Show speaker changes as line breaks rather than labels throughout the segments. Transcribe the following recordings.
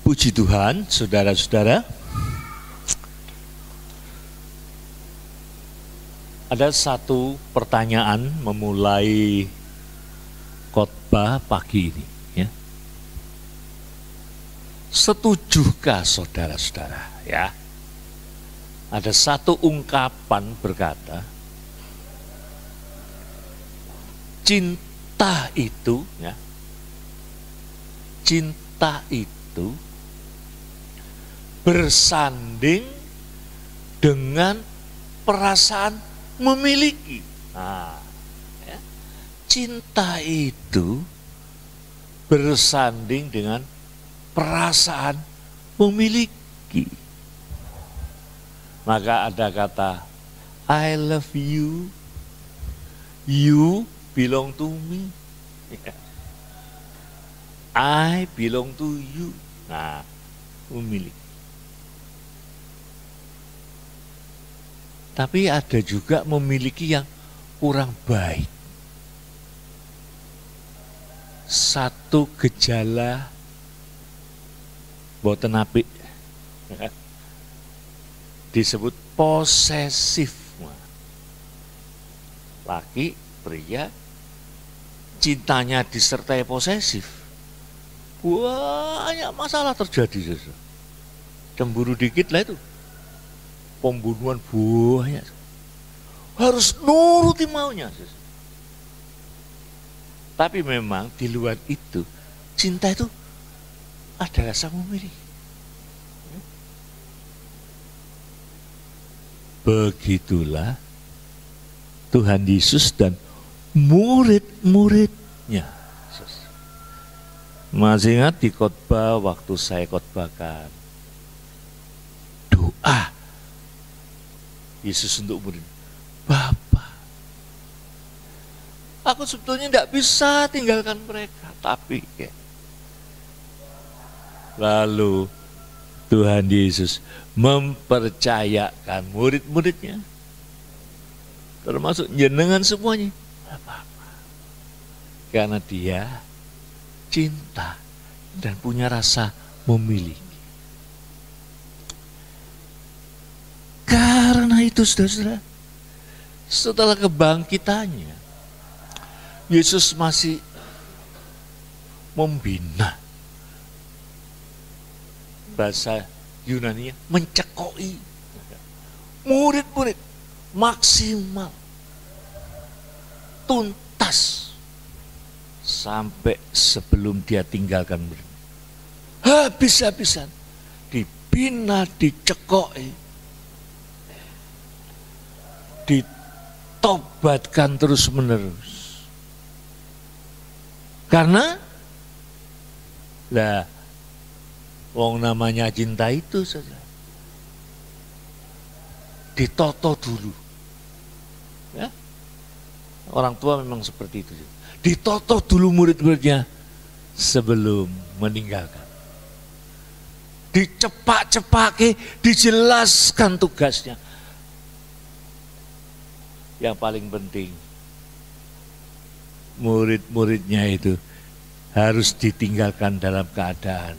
Puji Tuhan, saudara-saudara. Ada satu pertanyaan memulai khotbah pagi ini. Ya. Setujukah saudara-saudara? Ya. Ada satu ungkapan berkata, cinta itu, ya, cinta itu bersanding dengan perasaan memiliki. Nah, ya. Cinta itu bersanding dengan perasaan memiliki. Maka ada kata, I love you, you belong to me. I belong to you. Nah, memiliki. Tapi ada juga memiliki yang kurang baik. Satu gejala boten apik disebut posesif. Laki, pria, cintanya disertai posesif. Banyak masalah terjadi. Cemburu dikit lah itu. Pembunuhan banyak. Harus nuruti maunya. Tapi memang di luar itu, cinta itu ada rasa memiliki. Begitulah Tuhan Yesus dan murid-muridnya. Masih ingat di khotbah waktu saya khotbahkan doa Yesus untuk murid, Bapa, aku sebetulnya tidak bisa tinggalkan mereka, tapi ya. Lalu Tuhan Yesus mempercayakan murid-muridnya, termasuk jenengan semuanya, Bapa, karena Dia cinta dan punya rasa memiliki. Karena itu saudara, setelah kebangkitannya, Yesus masih membina. Bahasa Yunani mencekoi murid-murid maksimal, tuntas, sampai sebelum Dia tinggalkan murid. Habis-habisan dibina, dicekoi, ditobatkan terus-menerus. Karena lah wong namanya cinta itu saja ditoto dulu. Ya? Orang tua memang seperti itu. Ditoto dulu murid-muridnya sebelum meninggalkan. Dicepak-cepake, dijelaskan tugasnya. Yang paling penting, murid-muridnya itu harus ditinggalkan dalam keadaan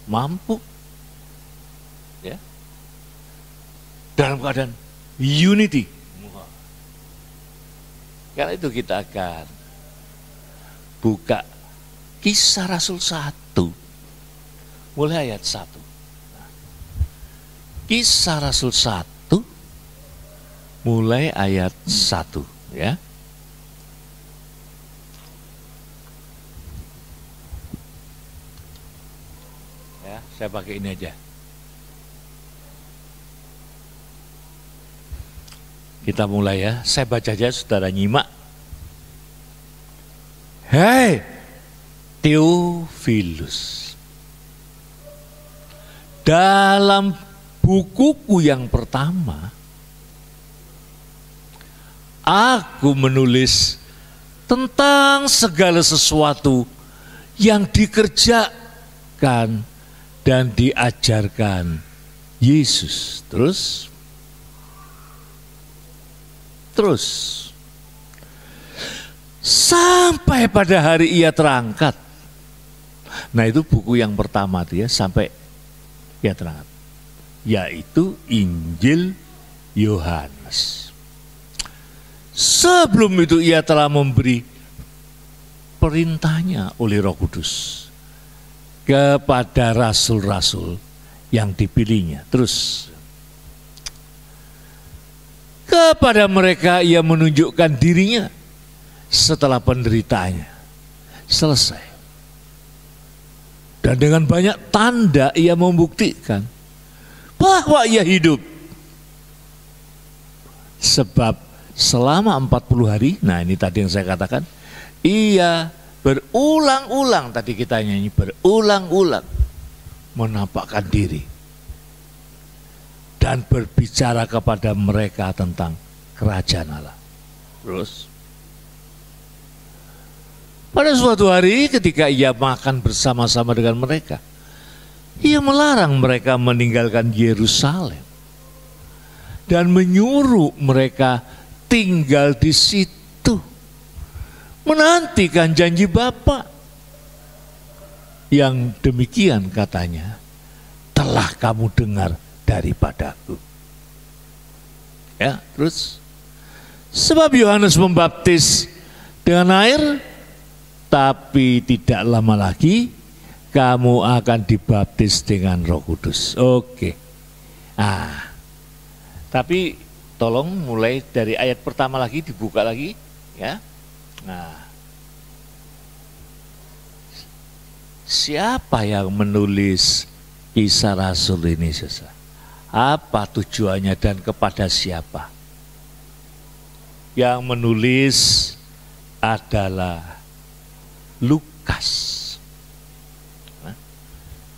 mampu, ya, dalam keadaan unity. Karena itu kita akan buka Kisah Rasul 1, mulai ayat 1. Kisah Rasul 1, mulai ayat 1, ya. Ya, saya pakai ini aja. Kita mulai ya. Saya baca aja, saudara nyimak. Hei Theophilus, dalam bukuku yang pertama, aku menulis tentang segala sesuatu yang dikerjakan dan diajarkan Yesus. Terus sampai pada hari Ia terangkat Nah itu buku yang pertama dia sampai ya terangkat, yaitu Injil Yohanes. Sebelum itu ia telah memberi perintahnya oleh Roh Kudus kepada rasul-rasul yang dipilihnya. Terus kepada mereka ia menunjukkan dirinya setelah penderitaannya selesai. Dan dengan banyak tanda ia membuktikan bahwa ia hidup. Sebab selama 40 hari, nah ini tadi yang saya katakan, ia berulang-ulang, tadi kita nyanyi, berulang-ulang menampakkan diri dan berbicara kepada mereka tentang kerajaan Allah. Terus pada suatu hari ketika ia makan bersama-sama dengan mereka, ia melarang mereka meninggalkan Yerusalem dan menyuruh mereka tinggal di situ, menantikan janji Bapa. Yang demikian katanya telah kamu dengar daripadaku. Ya, terus sebab Yohanes membaptis dengan air, tapi tidak lama lagi kamu akan dibaptis dengan Roh Kudus. Oke. Tapi tolong mulai dari ayat pertama lagi, dibuka lagi, ya. Nah, siapa yang menulis Kisah Rasul ini, saudara? Apa tujuannya dan kepada siapa? Yang menulis adalah Lukas.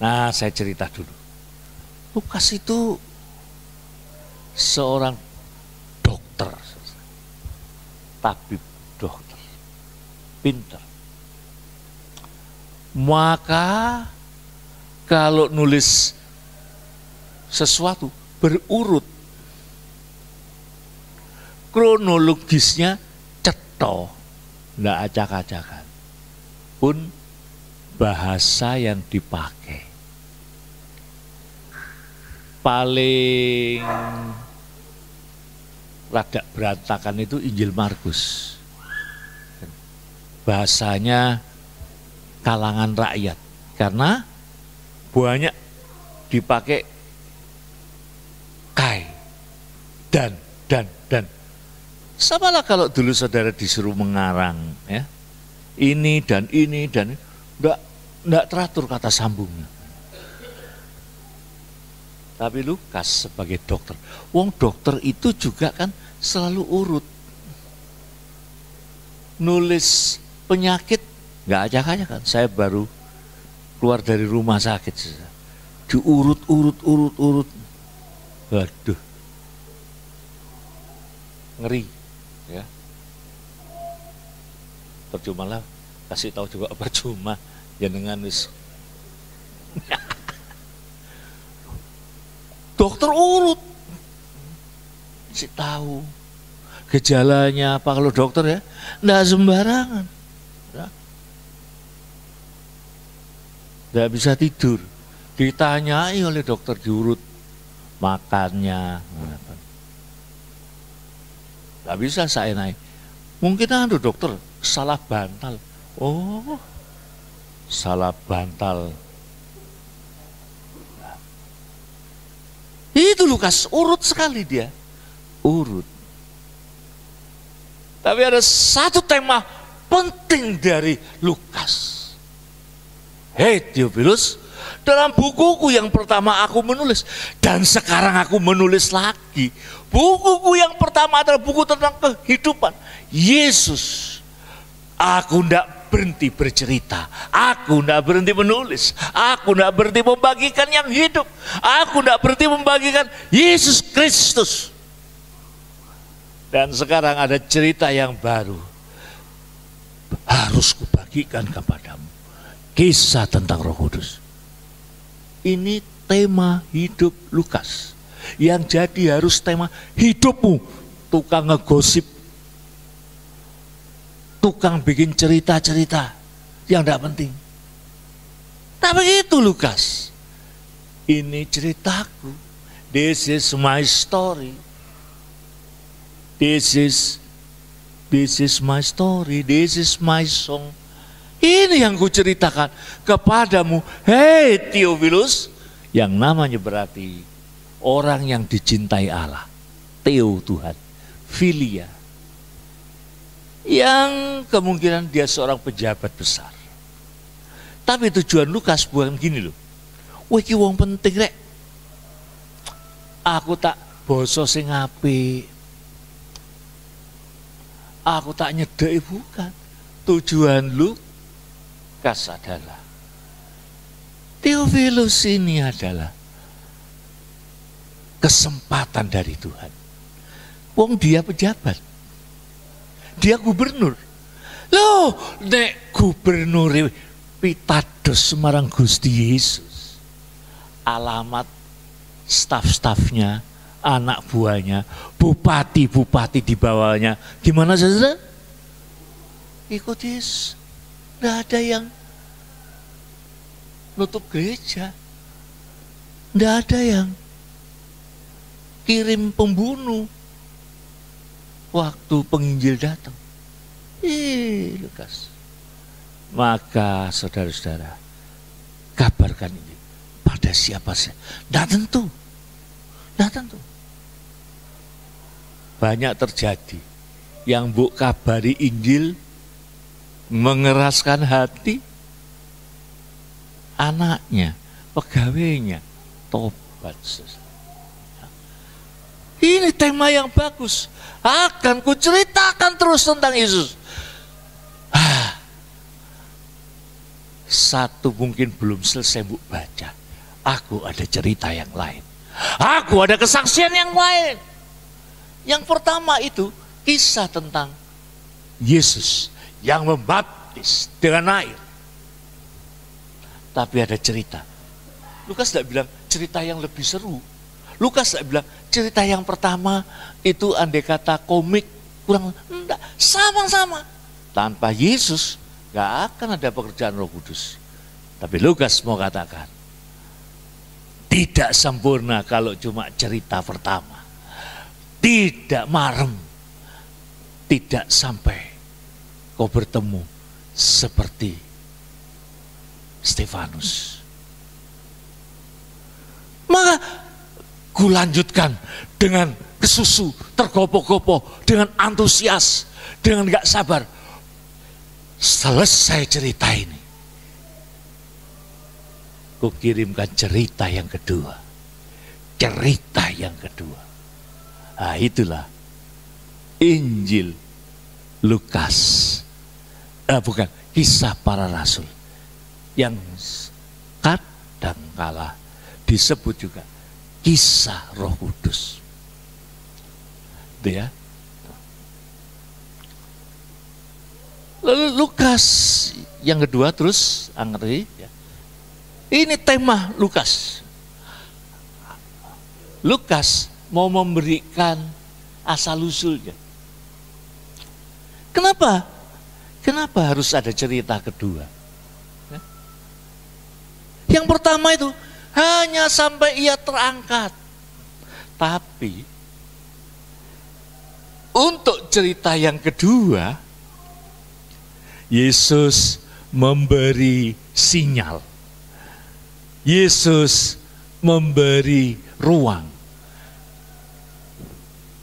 Nah, saya cerita dulu. Lukas itu seorang dokter, tabib dokter, pintar. Maka kalau nulis sesuatu berurut, kronologisnya ceto, nggak acak-acakan. Pun bahasa yang dipakai paling rada berantakan itu Injil Markus. Bahasanya kalangan rakyat, karena banyak dipakai kai, dan. Samalah kalau dulu saudara disuruh mengarang, ya, ini dan enggak teratur kata sambungnya. Tapi Lukas sebagai dokter, wong dokter itu juga kan selalu urut. Nulis penyakit nggak acak-acak kan. Saya baru keluar dari rumah sakit, diurut. Waduh, ngeri, ya. Percuma lah, kasih tahu juga percuma, jenengan wis. Dokter urut, si tahu gejalanya apa. Kalau dokter ya, nggak sembarangan, nggak bisa tidur, ditanyai oleh dokter, diurut makannya, nggak bisa saya naik. Mungkin ada dokter salah bantal, oh salah bantal. Itu Lukas urut sekali dia, urut. Tapi ada satu tema penting dari Lukas. Hei Theophilus, dalam bukuku yang pertama aku menulis, dan sekarang aku menulis lagi. Bukuku yang pertama adalah buku tentang kehidupan Yesus. Aku tidak berhenti bercerita, aku tidak berhenti menulis, aku tidak berhenti membagikan yang hidup, aku tidak berhenti membagikan Yesus Kristus. Dan sekarang ada cerita yang baru, harus kubagikan kepadamu, kisah tentang Roh Kudus. Ini tema hidup Lukas, yang jadi harus tema hidupmu. Tukang ngegosip, tukang bikin cerita-cerita yang tidak penting. Tak begitu Lukas. Ini ceritaku. This is my story. This is my story. This is my song. Ini yang kuceritakan kepadamu. Hei Theophilus. Yang namanya berarti orang yang dicintai Allah. Theo Tuhan. Filia. Yang kemungkinan dia seorang pejabat besar. Tapi tujuan Lukas bukan gini loh. Wah iki wong penting rek. Aku tak boso sing apik. Aku tak nyedeki, bukan. Tujuan Lukas adalah Theophilus ini adalah kesempatan dari Tuhan. Wong dia pejabat. Dia gubernur. Loh, nek gubernur pitados Semarang Gusti Yesus. Alamat staf-stafnya, anak buahnya, bupati-bupati di bawahnya. Gimana saudara? Ikut Yesus. Tidak ada yang nutup gereja. Tidak ada yang kirim pembunuh waktu penginjil datang. Lukas. Maka saudara-saudara, kabarkan ini pada siapa saja. Tidak tentu. Tidak tentu. Banyak terjadi yang buk kabari Injil mengeraskan hati anaknya, pegawainya, tobat. Ini tema yang bagus. Akan kuceritakan terus tentang Yesus. Satu mungkin belum selesai bu baca. Aku ada cerita yang lain. Aku ada kesaksian yang lain. Yang pertama itu kisah tentang Yesus yang membaptis dengan air. Tapi ada cerita. Lukas tidak bilang cerita yang lebih seru. Lukas tidak bilang cerita yang pertama itu andai kata komik kurang, enggak, sama-sama. Tanpa Yesus gak akan ada pekerjaan Roh Kudus. Tapi Lukas mau katakan, tidak sempurna kalau cuma cerita pertama. Tidak marem. Tidak sampai kau bertemu seperti Stefanus. Maka ku lanjutkan dengan kesusu, tergopoh-gopoh, dengan antusias, dengan gak sabar. Selesai cerita ini, ku kirimkan cerita yang kedua. Cerita yang kedua. Nah itulah Injil Lukas. Bukan, kisah para rasul. Yang kadangkala disebut juga kisah Roh Kudus. Itu ya. Lalu Lukas yang kedua terus angri ya. Ini tema Lukas. Lukas mau memberikan asal usulnya. Kenapa? Kenapa harus ada cerita kedua? Yang pertama itu hanya sampai ia terangkat. Tapi untuk cerita yang kedua Yesus memberi sinyal. Yesus memberi ruang.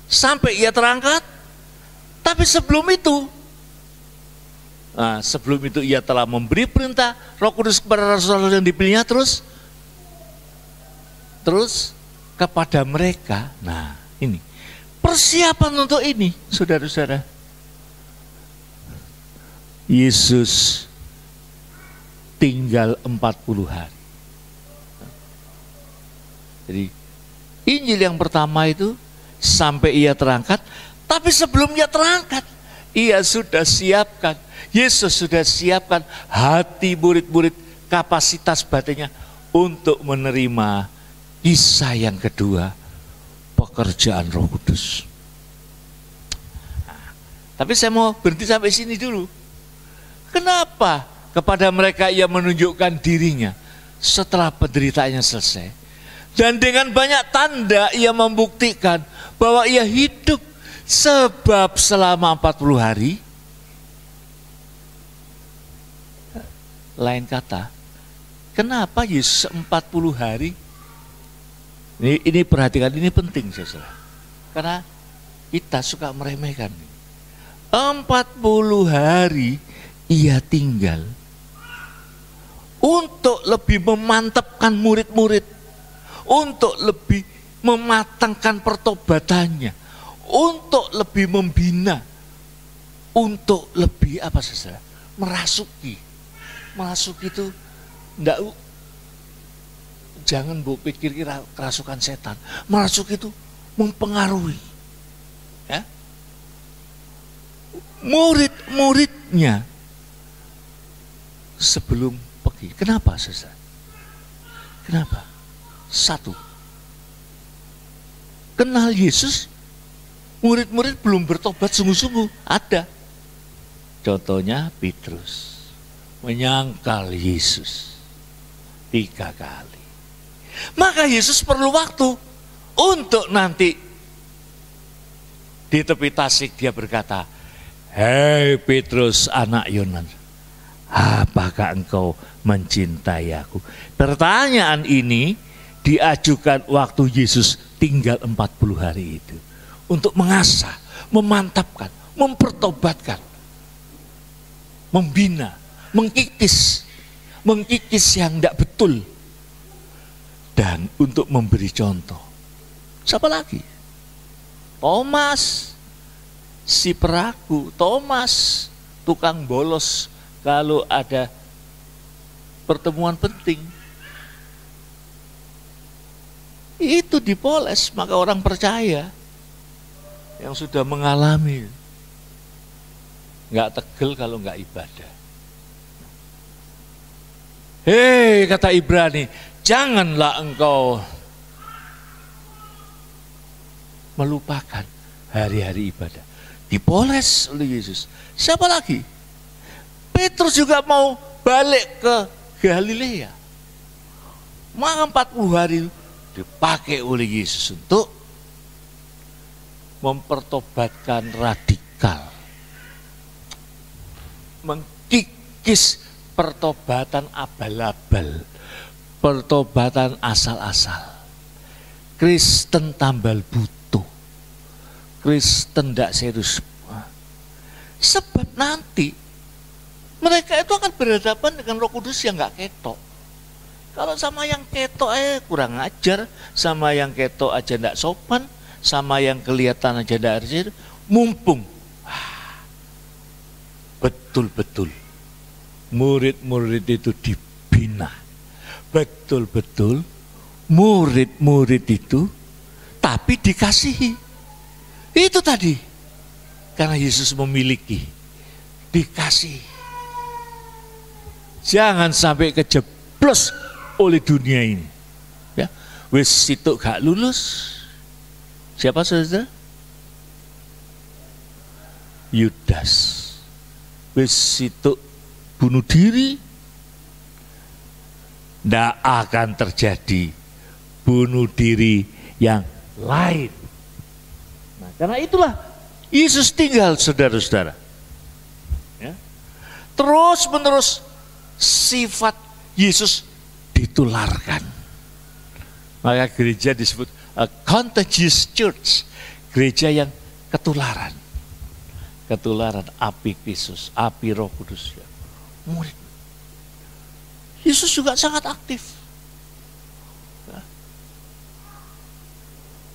Sampai ia terangkat, tapi sebelum itu ia telah memberi perintah Roh Kudus kepada rasul-rasul yang dipilihnya terus kepada mereka. Nah, ini persiapan untuk ini, saudara-saudara. Yesus tinggal 40 hari. Jadi Injil yang pertama itu sampai ia terangkat, tapi sebelum ia terangkat, ia sudah siapkan, Yesus sudah siapkan hati murid-murid, kapasitas batinnya untuk menerima kisah yang kedua, pekerjaan Roh Kudus. Nah, tapi saya mau berhenti sampai sini dulu. Kenapa kepada mereka ia menunjukkan dirinya? setelah penderitaannya selesai. Dan dengan banyak tanda ia membuktikan bahwa ia hidup, sebab selama 40 hari, lain kata, kenapa Yesus 40 hari? Ini perhatikan, ini penting saudara. Karena kita suka meremehkan. 40 hari ia tinggal untuk lebih memantapkan murid-murid, untuk lebih mematangkan pertobatannya, untuk lebih membina, untuk lebih apa saudara? Merasuki itu enggak, jangan bu pikir kerasukan setan. Merasuki itu mempengaruhi, ya. Murid-muridnya sebelum pergi. Kenapa saudara? Kenapa? Satu, kenal Yesus, murid-murid belum bertobat sungguh-sungguh. Ada. Contohnya Petrus menyangkal Yesus 3 kali. Maka Yesus perlu waktu untuk nanti di tepi Tasik dia berkata, "Hei Petrus anak Yonan, apakah engkau mencintai aku?" Pertanyaan ini diajukan waktu Yesus tinggal 40 hari itu. Untuk mengasah, memantapkan, mempertobatkan, membina, mengkikis yang tidak betul. Dan untuk memberi contoh. Siapa lagi? Thomas, si peragu. Thomas, tukang bolos kalau ada pertemuan penting. Itu dipoles, maka orang percaya yang sudah mengalami. Nggak tegel kalau nggak ibadah. Hei, kata Ibrani, janganlah engkau melupakan hari-hari ibadah. Dipoles oleh Yesus. Siapa lagi? Petrus juga mau balik ke Galilea. Maka 40 hari dipakai oleh Yesus untuk mempertobatkan radikal, mengkikis pertobatan abal-abal, pertobatan asal-asal. Kristen tambal butuh, Kristen tidak serius. Sebab nanti mereka itu akan berhadapan dengan Roh Kudus yang nggak ketok. Kalau sama yang ketok kurang ajar, sama yang ketok aja tidak sopan, sama yang kelihatan aja tidak ajar, mumpung betul-betul murid-murid itu dibina, betul-betul murid-murid itu tapi dikasihi. Itu tadi, karena Yesus memiliki, dikasih. Jangan sampai kejeblos oleh dunia ini. Ya, wis situ gak lulus. Siapa saudara? Yudas. Wis situ bunuh diri. Tidak akan terjadi bunuh diri yang lain. Nah, karena itulah Yesus tinggal, saudara-saudara. Ya. Terus menerus sifat Yesus ditularkan. Maka gereja disebut a contagious church, gereja yang ketularan. Ketularan api Kristus, api Roh Kudus. Ya. Murid. Yesus juga sangat aktif. Ya.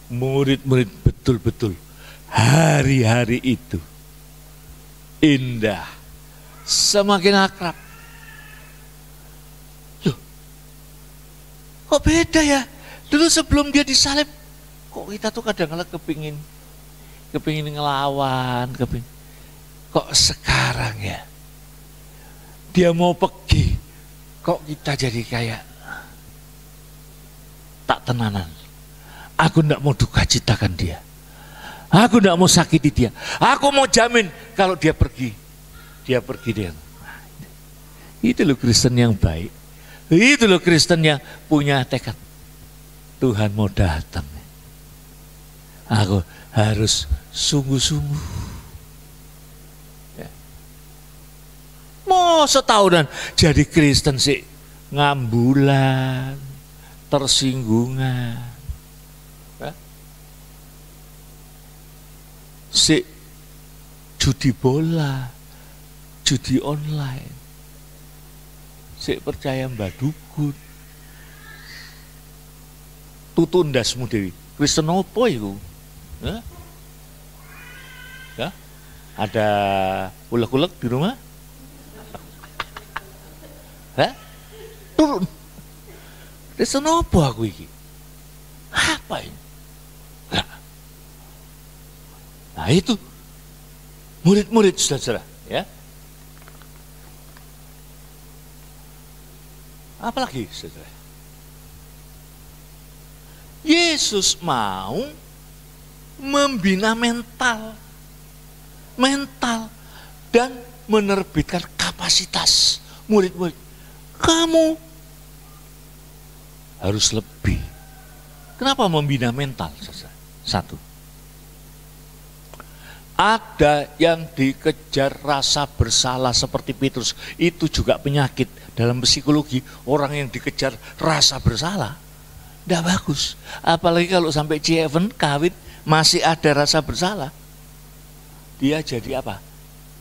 Murid-murid betul-betul hari-hari itu indah, semakin akrab. Kok beda ya? Dulu sebelum dia disalib, kok kita tuh kadang-kadang kepingin ngelawan, kok sekarang ya? Dia mau pergi, kok kita jadi kayak tak tenanan. Aku tidak mau duka citakan dia. Aku tidak mau sakiti dia. Aku mau jamin kalau dia pergi dia. Itu loh Kristen yang baik. Itu loh Kristen yang punya tekad. Tuhan mau datang. Aku harus sungguh-sungguh. Ya. Mau setahunan jadi Kristen sih ngambulan, tersinggungan. Ya. Si judi bola, judi online. Si percaya Mbak Dukun. Tutun ndasmu dewi. Kristen opo iku? Ya? Ya? Ada ulek-ulek di rumah? Hah? Turun. Kristen opo aku iki? Apa ini? Nah, nah itu murid-murid saudara, ya. Apalagi saudara? Yesus mau membina mental dan menerbitkan kapasitas murid-murid. Kamu harus lebih. Kenapa membina mental? Satu, ada yang dikejar rasa bersalah seperti Petrus. Itu juga penyakit dalam psikologi. Orang yang dikejar rasa bersalah tidak bagus. Apalagi kalau sampai C7 kawin masih ada rasa bersalah. Dia jadi apa?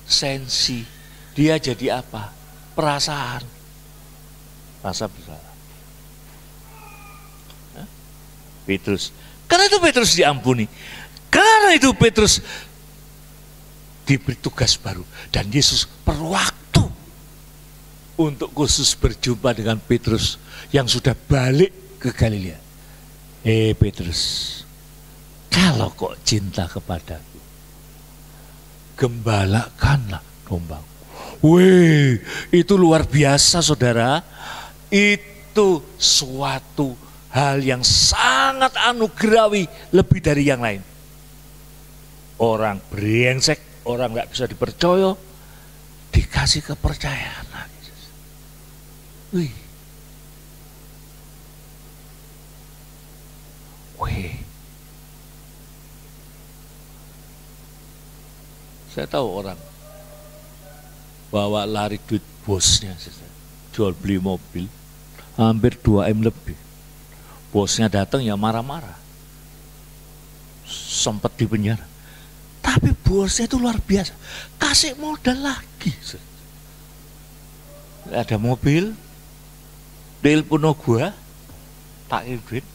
Sensi. Dia jadi apa? Perasaan. Rasa bersalah. Petrus. Karena itu Petrus diampuni. Karena itu Petrus diberi tugas baru. Dan Yesus perlu waktu untuk khusus berjumpa dengan Petrus yang sudah balik ke Galilea. Petrus, kalau kok cinta kepadaku, gembalakanlah dombaku. Wih, itu luar biasa saudara. Itu suatu hal yang sangat anugerahwi lebih dari yang lain. Orang brengsek, orang nggak bisa dipercaya, dikasih kepercayaan lagi. Wih. Saya tahu orang bawa lari duit bosnya, jual beli mobil hampir 2 M lebih. Bosnya datang ya marah-marah, sempat di penjara. Tapi bosnya itu luar biasa, kasih modal lagi. Ada mobil, telepon gua, tak duit,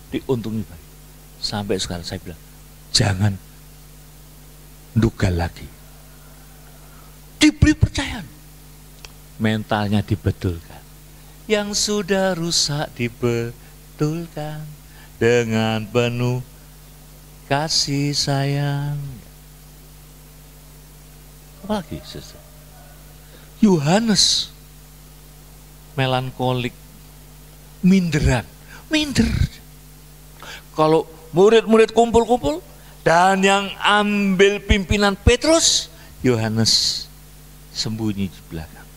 diuntungi balik. Sampai sekarang saya bilang, jangan duga lagi. Diberi percayaan, mentalnya dibetulkan. Yang sudah rusak dibetulkan dengan penuh kasih sayang. Apalagi saudara? Yohanes melankolik, minder. Kalau murid-murid kumpul-kumpul dan yang ambil pimpinan Petrus, Yohanes sembunyi di belakang,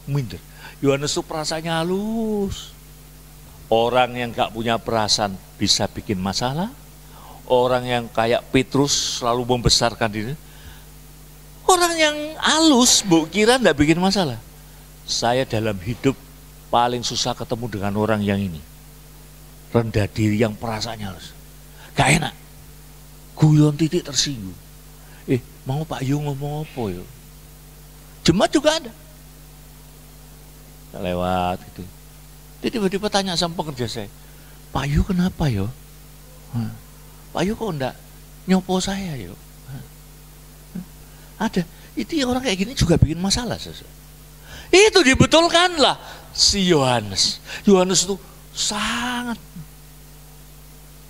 minder. Yohanes itu perasaannya halus. Orang yang gak punya perasaan bisa bikin masalah. Orang yang kayak Petrus selalu membesarkan diri. Orang yang halus, bu kira gak bikin masalah. Saya dalam hidup paling susah ketemu dengan orang yang ini. Rendah diri yang perasaannya halus. Gak enak. Guyon titik tersinggung. Mau Pak Yu ngomong apa ya? Jemaat juga ada. Lewat gitu. Dia tiba-tiba tanya sama pekerja saya, Pak Yu kenapa yo? Pak Yu kok enggak nyopo saya yo? Ada. Itu orang kayak gini juga bikin masalah. Itu dibetulkanlah si Yohanes. Yohanes itu sangat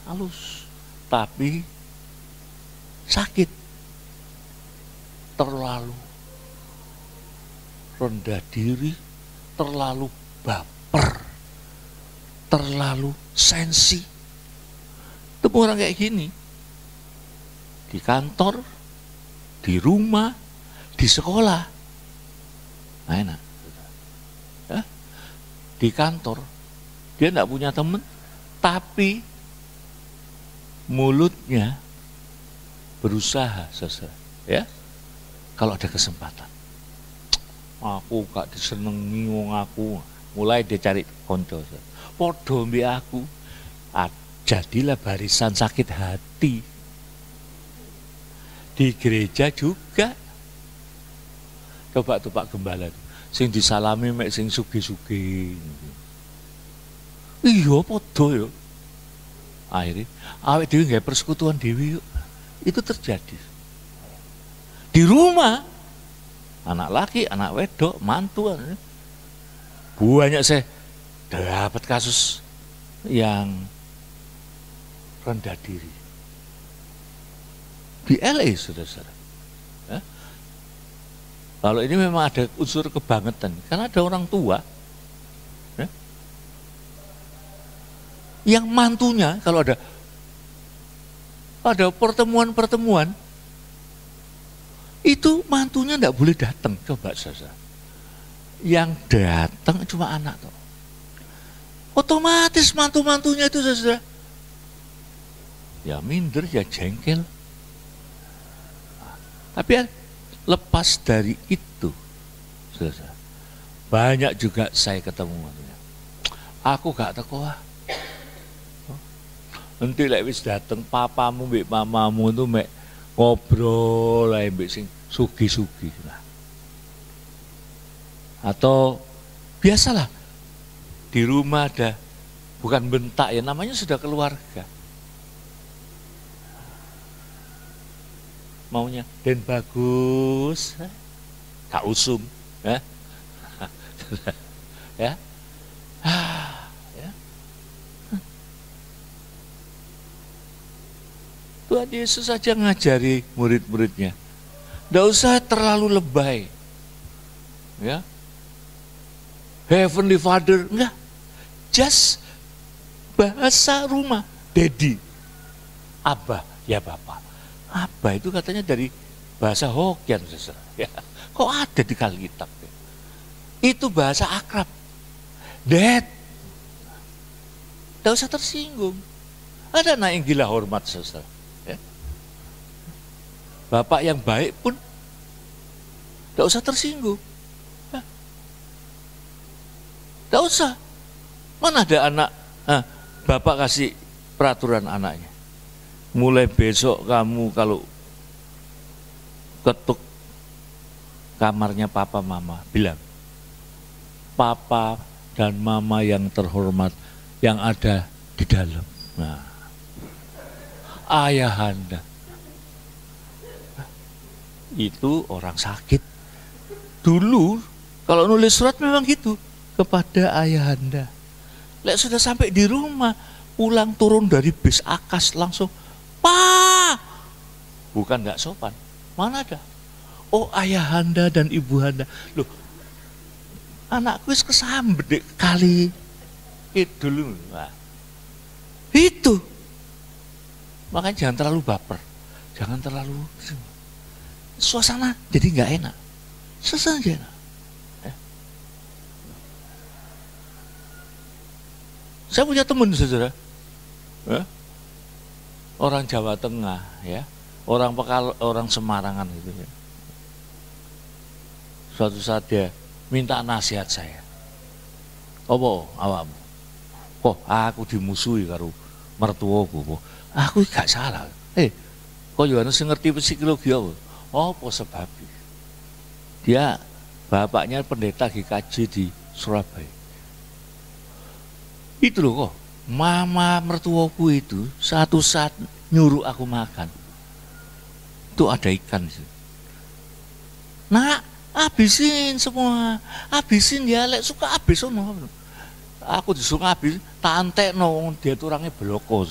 halus, tapi sakit, terlalu rendah diri, terlalu baper, terlalu sensi. Temu orang kayak gini di kantor, di rumah, di sekolah, nah, enak. Ya? di kantor, dia tidak punya teman, tapi mulutnya berusaha, saudara, ya. Kalau ada kesempatan, aku gak disenengi wong aku, mulai dia cari konco. Podo mbek aku, jadilah barisan sakit hati. Di gereja juga. Coba tuh Pak Gembala, sing disalami mek sing sugih-sugih. Iya podo yo. Akhirnya awake dhewe nggak persekutuan dewi yuk. Itu terjadi. Di rumah, anak laki, anak wedok, mantu, banyak saya dapat kasus yang rendah diri. Di LA, saudara-saudara. Kalau ini memang ada unsur kebangetan, karena ada orang tua yang mantunya, kalau ada pertemuan-pertemuan, itu mantunya tidak boleh datang. Coba saja, yang datang cuma anak toh. Otomatis mantu-mantunya itu saudara, ya minder, ya jengkel. Tapi ya, lepas dari itu, saudara, banyak juga saya ketemu mantunya. Aku gak teko ah. Nanti lek wis dateng papamu mbek mamamu itu mek ngobrol lah mbek sing sugi-sugi. Nah. Atau biasalah di rumah ada, bukan bentak ya, namanya sudah keluarga. Maunya Den bagus, Kak Usum, ya. Ya. Tuhan Yesus saja ngajari murid-muridnya, tidak usah terlalu lebay, ya. Heavenly Father, enggak, just bahasa rumah, Daddy, Abah, ya Bapak. Abah itu katanya dari bahasa Hokkien, ya. Kok ada di Alkitab? Ya? Itu bahasa akrab, Dad. Tidak usah tersinggung. Ada anak yang gila hormat, saudara. Ya. Bapak yang baik pun tidak usah tersinggung. Tidak usah. Mana ada anak, bapak kasih peraturan anaknya. Mulai besok kamu kalau ketuk kamarnya papa mama, bilang, papa dan mama yang terhormat yang ada di dalam. Nah, ayahanda. Itu orang sakit. Dulu kalau nulis surat memang gitu, kepada ayahanda. Lek sudah sampai di rumah, pulang turun dari bis akas langsung, Pak, bukan nggak sopan. Mana ada? Oh, ayahanda dan ibuhanda. Loh, anakku wis kesambet kali itu dulu. Nah, itu. Makanya jangan terlalu baper, jangan terlalu suasana jadi nggak enak. Suasana enak. Saya punya teman, saudara, orang Jawa Tengah, ya, orang Semarangan gitu ya. Suatu saat dia minta nasihat saya. Apa awakmu? Kok aku dimusuhi karo mertuaku kok? Aku gak salah. Kok Yohanes ngerti psikologi apa? Apa sebabnya? Dia bapaknya pendeta GKJ di Surabaya. Itu loh kok, mama mertuaku itu satu saat nyuruh aku makan. Itu ada ikan sih. Nah, habisin semua, habisin ya, lek suka habis no. Aku disuruh habis, tak antekno, dia tuh orangnya beloko,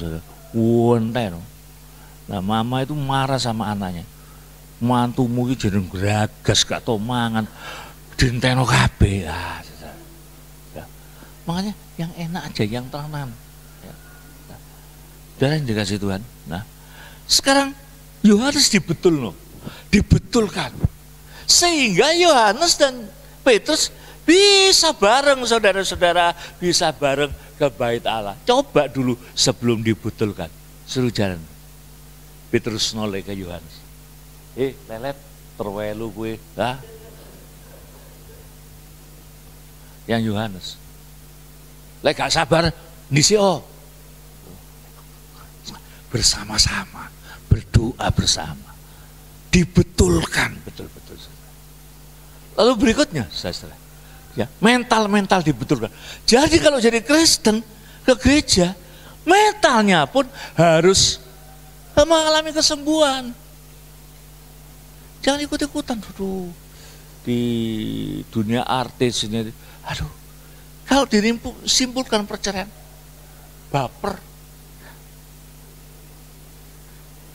no. Nah, mama itu marah sama anaknya. Mantumu iki jeneng geragas gak tau mangan, dinteno kabeh. Makanya yang enak aja, yang tenanan. Dan yang dikasih Tuhan. Nah, sekarang Yohanes dibetulkan, sehingga Yohanes dan Petrus Bisa bareng saudara-saudara, bisa bareng ke bait Allah. Coba dulu sebelum dibetulkan. Suruh jalan. Petrus noleh ke Yohanes. Lelet, terwelu gue. Hah? Yang Yohanes. Lek gak sabar, nisio. Bersama-sama, berdoa bersama. Dibetulkan betul-betul. Lalu berikutnya, saudara. Ya, mental dibetulkan. Jadi kalau jadi Kristen ke gereja, mentalnya pun harus mengalami kesembuhan. Jangan ikut-ikutan dulu di dunia artis ini. Aduh, kalau disimpulkan perceraian, baper,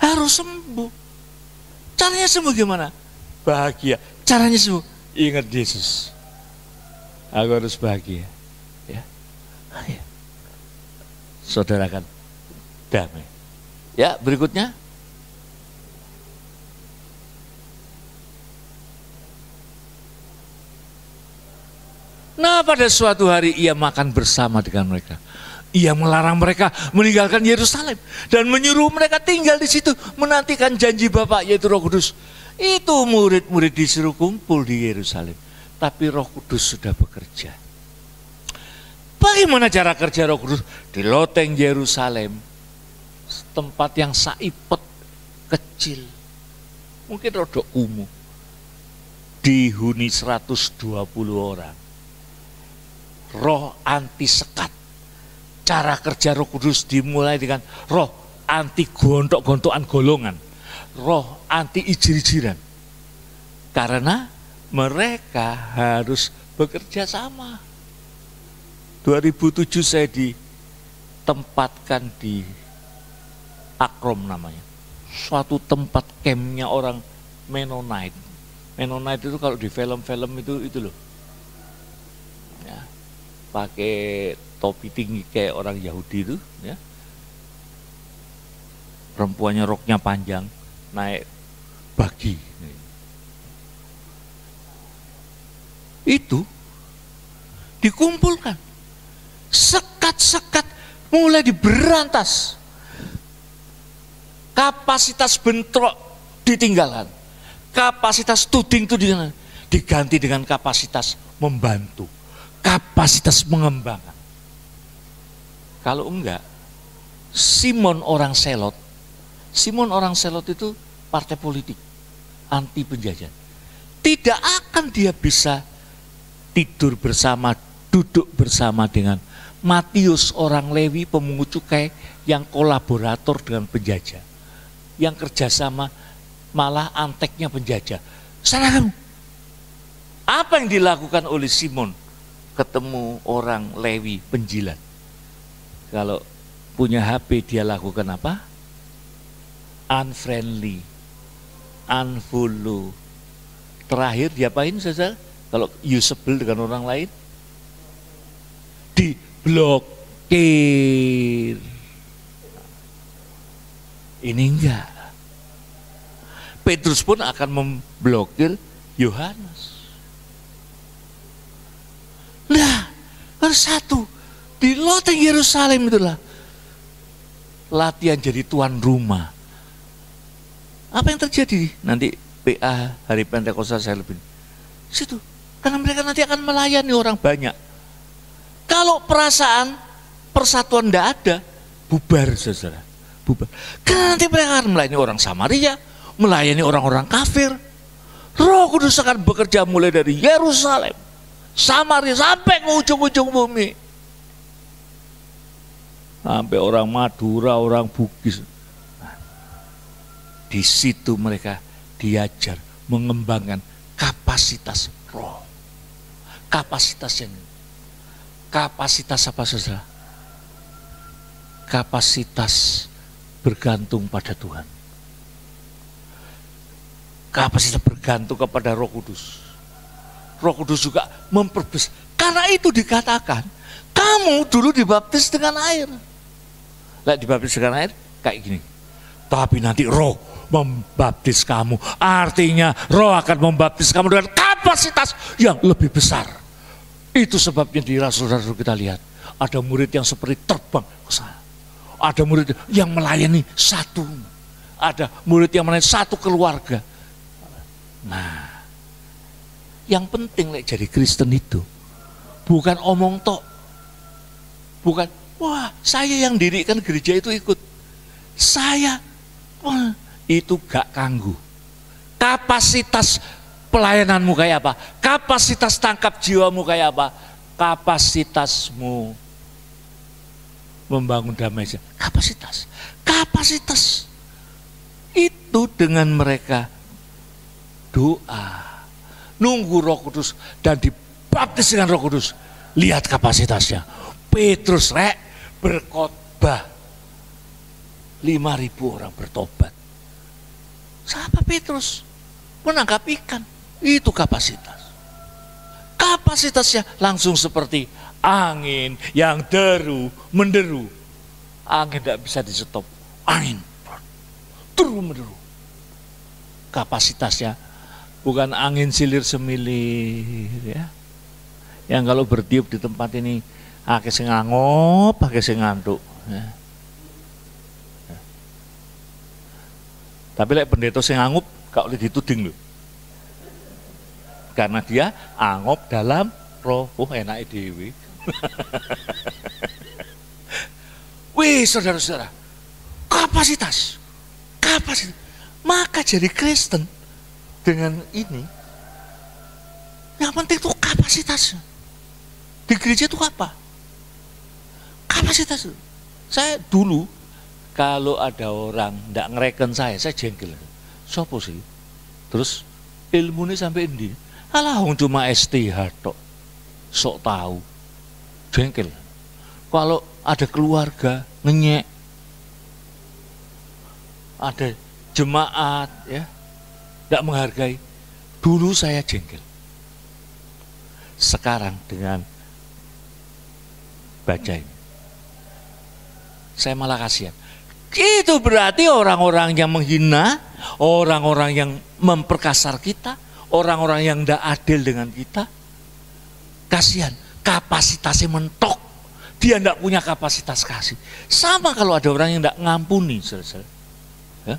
harus sembuh. Caranya sembuh gimana? Bahagia. Caranya sembuh, ingat Yesus. Aku harus bahagia, ya. Saudara kan damai. Ya, berikutnya. Nah, pada suatu hari ia makan bersama dengan mereka. Ia melarang mereka meninggalkan Yerusalem dan menyuruh mereka tinggal di situ menantikan janji Bapa yaitu Roh Kudus. Itu murid-murid disuruh kumpul di Yerusalem. Tapi Roh Kudus sudah bekerja. Bagaimana cara kerja Roh Kudus? Di loteng Yerusalem, tempat yang saipet kecil, mungkin rodok kumuh, dihuni 120 orang. Roh anti sekat. Cara kerja Roh Kudus dimulai dengan roh anti gontok-gontokan golongan, roh anti ijir-ijiran. Karena mereka harus bekerja sama. 2007 saya ditempatkan di Akrom namanya. Suatu tempat campnya orang Mennonite. Mennonite itu kalau di film-film itu loh. Ya, pakai topi tinggi kayak orang Yahudi itu. Ya. Perempuannya roknya panjang, naik bagi. Itu dikumpulkan, sekat-sekat mulai diberantas, kapasitas bentrok ditinggalkan, kapasitas tuding-tudingan diganti dengan kapasitas membantu, kapasitas mengembangkan. Kalau enggak, Simon orang Selot itu partai politik anti penjajah, tidak akan dia bisa tidur bersama, duduk bersama dengan Matius orang Lewi pemungut cukai yang kolaborator dengan penjajah, yang kerjasama malah anteknya penjajah. Salah kamu. Apa yang dilakukan oleh Simon ketemu orang Lewi penjilat? Kalau punya HP dia lakukan apa? Unfriendly, unfollow. Terakhir diapain saja? Kalau usable dengan orang lain, diblokir. Ini enggak. Petrus pun akan memblokir Yohanes. Nah, satu di loteng Yerusalem itulah latihan jadi tuan rumah. Apa yang terjadi nanti PA hari Pentakosta saya lebih situ, karena mereka nanti akan melayani orang banyak. Kalau perasaan persatuan tidak ada, bubar saudara, bubar. Karena nanti mereka akan melayani orang Samaria, melayani orang-orang kafir. Roh Kudus akan bekerja mulai dari Yerusalem, Samaria sampai ke ujung-ujung bumi, sampai orang Madura, orang Bugis. Nah, di situ mereka diajar mengembangkan kapasitas roh. Kapasitas apa saudara? Kapasitas bergantung pada Tuhan. Kapasitas bergantung kepada Roh Kudus. Roh Kudus juga memperbesar. Karena itu dikatakan, kamu dulu dibaptis dengan air. Lah dibaptis dengan air kayak gini. Tapi nanti Roh membaptis kamu. Artinya Roh akan membaptis kamu dengan kapasitas yang lebih besar. Itu sebabnya di rasul-rasul kita lihat, ada murid yang seperti terbang ke sana. Ada murid yang melayani satu, ada murid yang melayani satu keluarga. Nah, yang penting jadi Kristen itu bukan omong tok, bukan wah saya yang dirikan gereja itu ikut, saya wah, itu gak kanggu. Kapasitas pelayananmu kayak apa? Kapasitas tangkap jiwamu kayak apa? Kapasitasmu membangun damai. Kapasitas itu dengan mereka doa, nunggu Roh Kudus dan dibaptis dengan Roh Kudus. Lihat kapasitasnya. Petrus berkhotbah, 5.000 orang bertobat. Siapa Petrus? Menangkap ikan. Itu kapasitas. Kapasitasnya langsung seperti angin yang menderu. Angin tidak bisa di stop. Angin menderu. Kapasitasnya bukan angin silir semilir ya. Yang kalau bertiup di tempat ini akeh sing ngangop, akeh sing ngantuk ya. Tapi lek pendeta sing ngangup gak boleh dituding loh. Karena dia angop dalam roh. Enake dhewe. Wih, saudara-saudara. Kapasitas. Maka jadi Kristen dengan ini, yang penting itu kapasitasnya. Di gereja itu apa? Kapasitas. Saya dulu kalau ada orang ndak ngereken saya jengkel. Sopo sih? Terus ilmunya sampai ini. Alah cuma STH tok. Sok tahu. Jengkel. Kalau ada keluarga ngenyek, ada jemaat ya, ndak menghargai. Dulu saya jengkel. Sekarang dengan baca ini, saya malah kasihan. Itu berarti orang-orang yang menghina, orang-orang yang memperkasar kita, orang-orang yang tidak adil dengan kita, kasihan, kapasitasnya mentok. Dia tidak punya kapasitas kasih. Sama kalau ada orang yang tidak ngampuni, ya,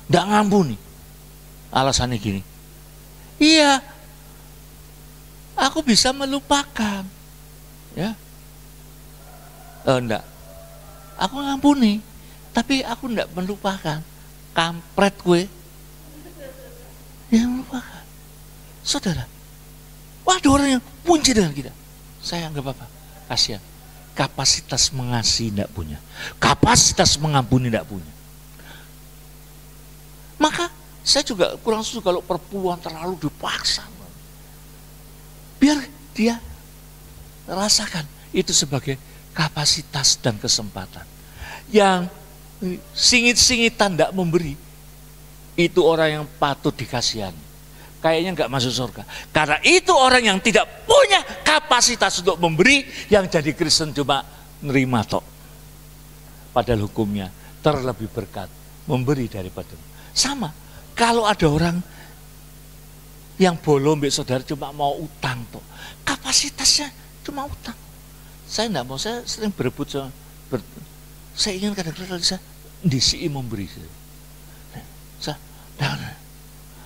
tidak ngampuni. Alasannya gini, iya, aku bisa melupakan, ya, enggak, aku ngampuni, tapi aku enggak melupakan. Kampret gue yang melupakan. Saudara, ada orang yang punci dengan kita. Saya enggak apa-apa, kasihan. Kapasitas mengasihi enggak punya, kapasitas mengampuni enggak punya. Maka saya juga kurang setuju kalau perpuluhan terlalu dipaksa. Biar dia rasakan itu sebagai kapasitas dan kesempatan. Yang singit-singitan tidak memberi, itu orang yang patut dikasihani. Kayaknya nggak masuk surga. Karena itu orang yang tidak punya kapasitas untuk memberi, yang jadi Kristen cuma nerima tok. Padahal hukumnya terlebih berkat memberi daripada. Sama, kalau ada orang yang bolong mbek saudara cuma mau utang tok, kapasitasnya cuma utang. Saya enggak mau, saya sering berebut saya ingin kadang-kadang saya disi memberi.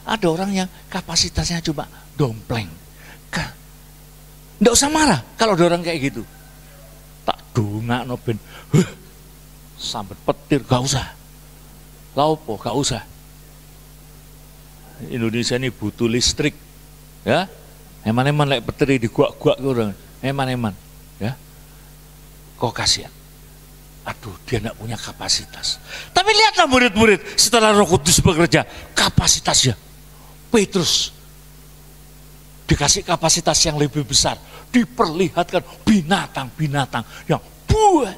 Ada orang yang kapasitasnya cuma dompleng. Enggak usah marah kalau ada orang kayak gitu. Tak dongakno ben sambet petir, gak usah. Laupo, gak usah. Indonesia ini butuh listrik, ya. Eman-eman lek petir di guak-guak orang, eman-eman, ya. Kok kasihan. Aduh, dia tidak punya kapasitas. Tapi lihatlah murid-murid setelah Roh Kudus bekerja, kapasitasnya. Petrus dikasih kapasitas yang lebih besar, diperlihatkan binatang-binatang yang buat.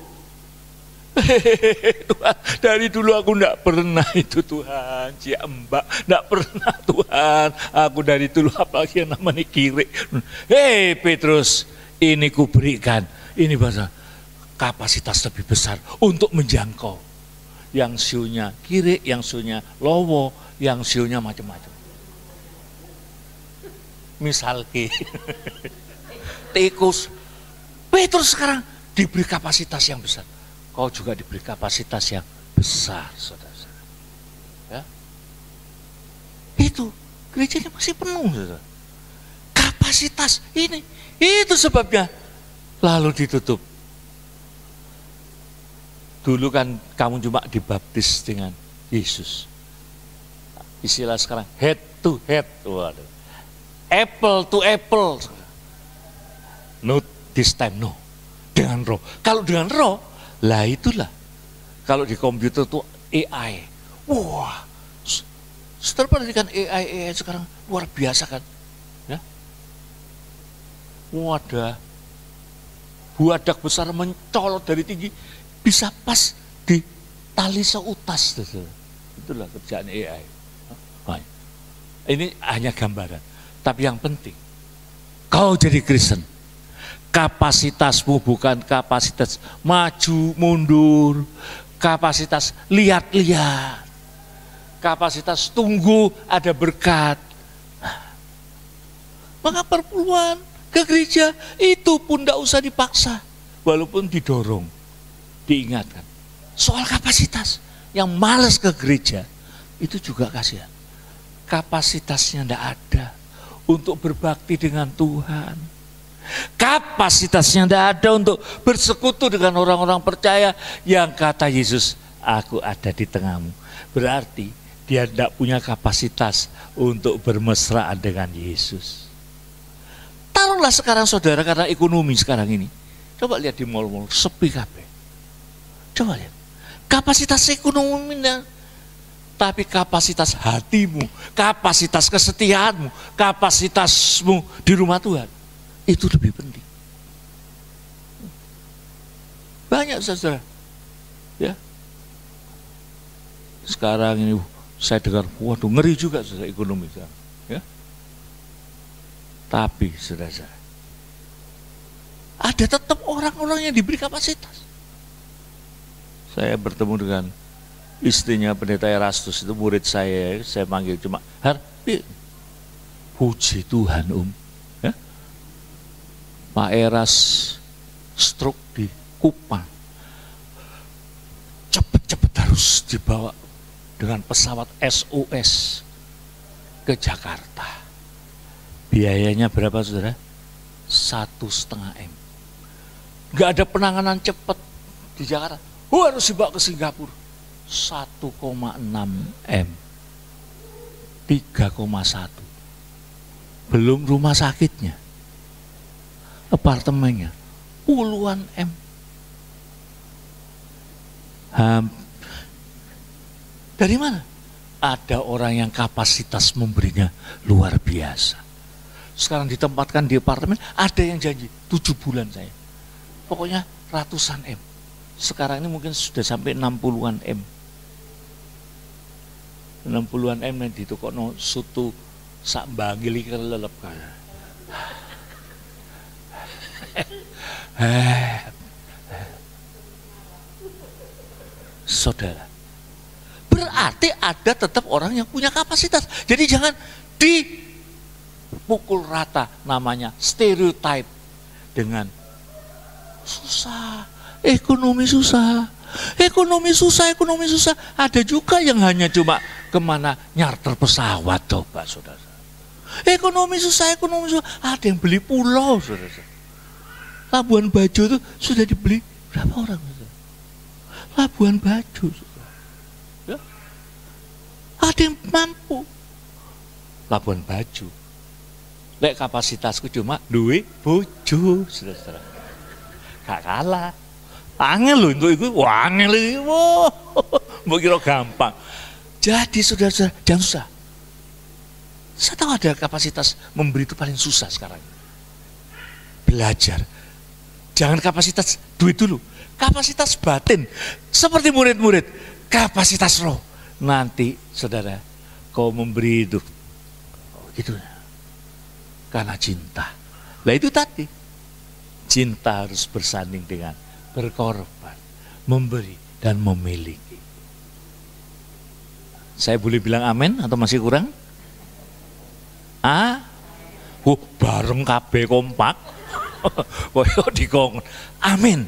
Tuhan, dari dulu aku tidak pernah itu Tuhan, cia mbak, tidak pernah Tuhan, aku dari dulu apalagi yang namanya kiri. Hei Petrus, ini kuberikan, ini bahasa kapasitas lebih besar untuk menjangkau yang siunya kiri, yang siunya lowo, yang siunya macam-macam. Misalnya tikus. Petrus sekarang diberi kapasitas yang besar. Kau juga diberi kapasitas yang besar, saudara-saudara. Ya. Itu gerejanya masih penuh, saudara. Kapasitas ini, itu sebabnya lalu ditutup. Dulu kan kamu cuma dibaptis dengan Yesus. Istilah sekarang head to head. Waduh. Apple to apple. No, this time no. Dengan roh. Kalau dengan roh, lah itulah. Kalau di komputer tuh AI. Wah, setelah perhatikan AI sekarang luar biasa kan. Ya. Wadah. Buadak besar mencolot dari tinggi. Bisa pas di tali seutas. Itulah kerjaan AI. Ini hanya gambaran. Tapi yang penting, kau jadi Kristen, kapasitasmu bukan kapasitas maju mundur, kapasitas lihat-lihat, kapasitas tunggu ada berkat. Maka perpuluhan ke gereja itu pun tidak usah dipaksa, walaupun didorong, diingatkan. Soal kapasitas, yang malas ke gereja itu juga kasihan. Kapasitasnya tidak ada untuk berbakti dengan Tuhan. Kapasitasnya tidak ada untuk bersekutu dengan orang-orang percaya yang kata Yesus, aku ada di tengahmu. Berarti dia tidak punya kapasitas untuk bermesraan dengan Yesus. Taruhlah sekarang saudara, karena ekonomi sekarang ini, coba lihat di mal-mal, sepi kabeh. Coba lihat, kapasitas ekonomi, tapi kapasitas hatimu, kapasitas kesetiaanmu, kapasitasmu di rumah Tuhan, itu lebih penting. Banyak saudara, ya. Sekarang ini saya dengar, waduh ngeri juga saudara ekonomi sekarang, ya. Tapi saudara, ada tetap orang-orang yang diberi kapasitas. Saya bertemu dengan istrinya pendeta Erastus, itu murid saya panggil cuma Harpi. Puji Tuhan ya? Pak Eras stroke di Kupang, cepet-cepet harus dibawa dengan pesawat SOS ke Jakarta. Biayanya berapa saudara? 1,5 M. Gak ada penanganan cepat di Jakarta, harus dibawa ke Singapura. 1,6 M, 3,1. Belum rumah sakitnya, apartemennya, puluhan M. Dari mana? Ada orang yang kapasitas memberinya luar biasa. Sekarang ditempatkan di apartemen, ada yang janji 7 bulan saya. Pokoknya ratusan M. Sekarang ini mungkin sudah sampai 60-an M. 60-an M yang ditukokno soto sak bangil iki lelep kaya. Saudara, berarti ada tetap orang yang punya kapasitas. Jadi jangan dipukul rata, namanya stereotype dengan susah, ekonomi susah. Ekonomi susah. Ada juga yang hanya cuma kemana nyarter pesawat, coba saudara. Ekonomi susah. Ada yang beli pulau, saudara. Labuan Bajo itu sudah dibeli berapa orang, saudara? Labuan Bajo, saudara. Ya? Ada yang mampu. Labuan Bajo. Lek kapasitasku cuma duit bojo, saudara. Gak kalah. Angel loh untuk itu, angel itu, mau kira gampang. Jadi saudara-saudara, jangan susah. Saya tahu ada kapasitas memberi itu paling susah sekarang. Belajar. Jangan kapasitas duit dulu, kapasitas batin. Seperti murid-murid, kapasitas roh. Nanti saudara, kau memberi itu, gitu. Karena cinta. Nah itu tadi, cinta harus bersanding dengan berkorban, memberi dan memiliki. Saya boleh bilang amin atau masih kurang? Bareng KB kompak. Koyo dikongkon. Amin.